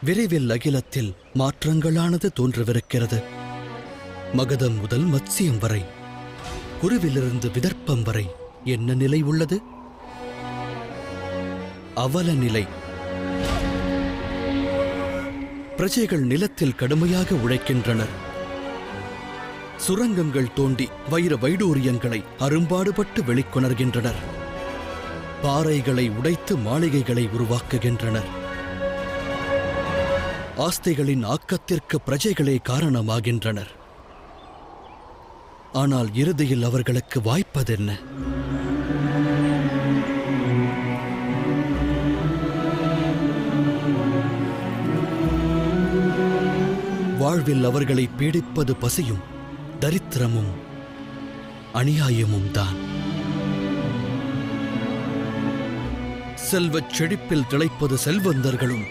விரைவில் அகிலத்தில் மாற்றங்களானது தோன்றவிருக்கிறது. மகதம் முதல் மத்சியம் வரை, குருவிலிருந்து விதர்ப்பம் வரை என்ன நிலை உள்ளது? அவல நிலை. பிரஜைகள் நிலத்தில் கடுமையாக உழைக்கின்றனர். சுரங்கங்கள் தோண்டி வைர வைடூரியங்களை அரும்பாடுபட்டு வெளிக்கொணர்கின்றனர். பாறைகளை உடைத்து மாளிகைகளை உருவாக்குகின்றனர். ஆஸ்திகளின் ஆக்கத்திற்கு பிரஜைகளே காரணமாகின்றனர். ஆனால் இறுதியில் அவர்களுக்கு வாய்ப்பதென்ன? வாழ்வில் அவர்களை பீடிப்பது பசியும் தரித்திரமும் அநியாயமும் தான். செல்வச் செழிப்பில் திளைப்பது செல்வந்தர்களும்